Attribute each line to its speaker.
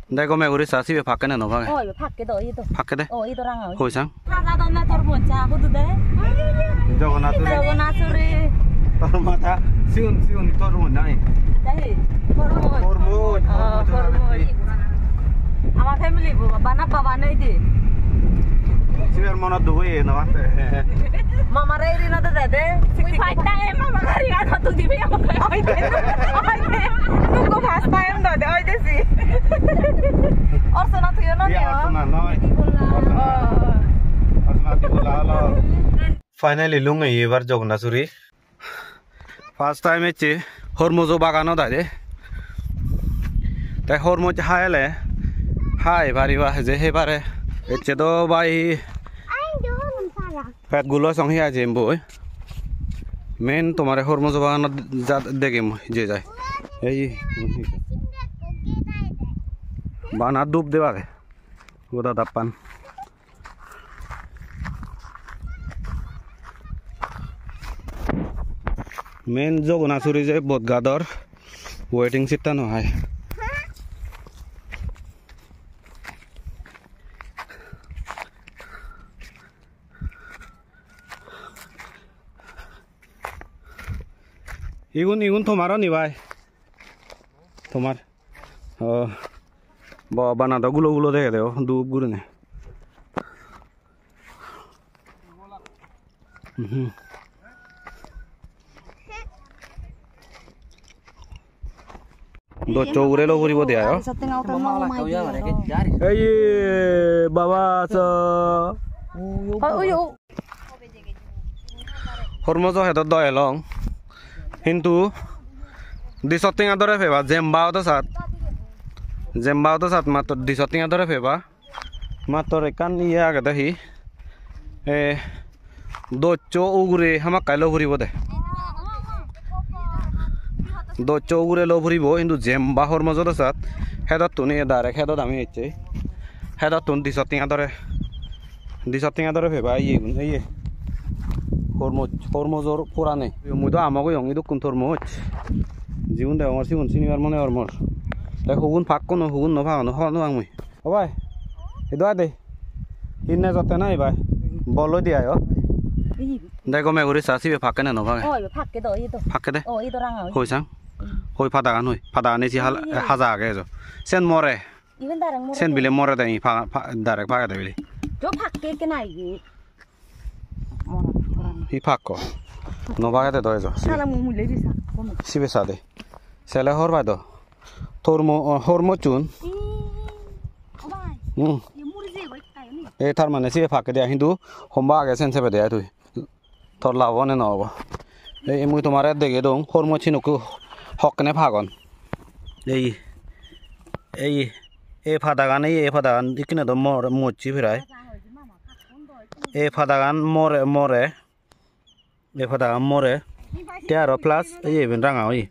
Speaker 1: Đây có mẹ của đi xá xí về phạt cái này nó vâng.
Speaker 2: Ôi phạt cái đó itu.
Speaker 1: Phạt cái đấy.
Speaker 2: Oh itu orang.
Speaker 1: Hồi sáng.
Speaker 2: Ada dona tormoja kudu deh. Jagannath suri.
Speaker 1: Tormata. Siun tormon nai.
Speaker 2: Dahi. Hormon. Ama family bu bana baba nei di.
Speaker 1: Siwer mona duwe na wat.
Speaker 2: Mama reiri na da de. We fight time mama gari ana tu di be ama oi de. Nungo fast time da de oi de si. Or sona tu yo no ne.
Speaker 1: Finally lung ei ebar Jagannath suri. First time eche hormozo bagano da de. Tai hormoz haile. Hai bari ba je he bare. Eche do bai Pet gulo song hi aje boy. Main তোমারে Hormuz বাগান দেখে যে যায় এই বানা ডুব দেবা গোদা দাপান main Jagannath suri যে বদগাদর ওয়েটিং সিটটা নহয় 이군 토마로니 바이 토마 뭐 바나다 구로구로 돼야 돼요 두 구르네 너 쪼그레로 부리고 돼요 에이 바바서 হরমোজ হেত দয়লং কিন্তু দিশটিঙা দৰে ফেবা জেম্বাওতো সাত মাত্ৰ দিশটিঙা দৰে ফেবা মাত্ৰ একান ইয়া আগতে হি দচ্চো উগুৰে হামাক কাইলো ফুৰিব দে দচ্চো উগুৰে লো ফুৰিব কিন্তু জেম্বা হৰমজত সাত হেদত তুনি ডাইৰেক্ট হেদত আমি হেচ্ছে হেদত তুন দিশটিঙা দৰে ফেবা ইয়ে হরমোজর পুরানে মুই তো আমাকে ইংই দুকুন তরমোজ জীবন দে আমার সিগুন সিনিবার মনে অরমর তাই হুগুন ফাঁক কোনো হুগুন নফানো হনো আং মুই ও ভাই এদো দে ইন্নে যতে নাই ভাই বলো দিয়া ও দেখো মে গরি সাসি বে ফাঁকে না নফাকে
Speaker 2: oi phak cái đó itu.
Speaker 1: ফাঁকে দে
Speaker 2: Oh itu orang.
Speaker 1: হই সাং হই ফাদাগান হই ফাদাগানে সি হাজা আগে যো সেন মরে
Speaker 2: Even darang murah.
Speaker 1: সেন বিলে মরে দেই ডাইরেক্ট ফাঁকে দে বিলে
Speaker 2: Jo phak cái này gì.
Speaker 1: 이 바꿔 노바게 돼 더해줘
Speaker 2: 사람 몸을 내리사.
Speaker 1: 집에 사대 셀레 허르바도 호르모준 응 에 타르만에 집에 바꿔 돼 힌두 홈바게 센세베 돼 두이 털라원에 넣어 에 무이 তোমারে দেখে দং হরমোচিনুকু হকনে ভাগন এই এ ফাদাগান ইকিনে তো মোচি ফিরায় এ ফাদাগান মরে এ ফাদাগান মরে 10 plus এই বেন রাঙা ওই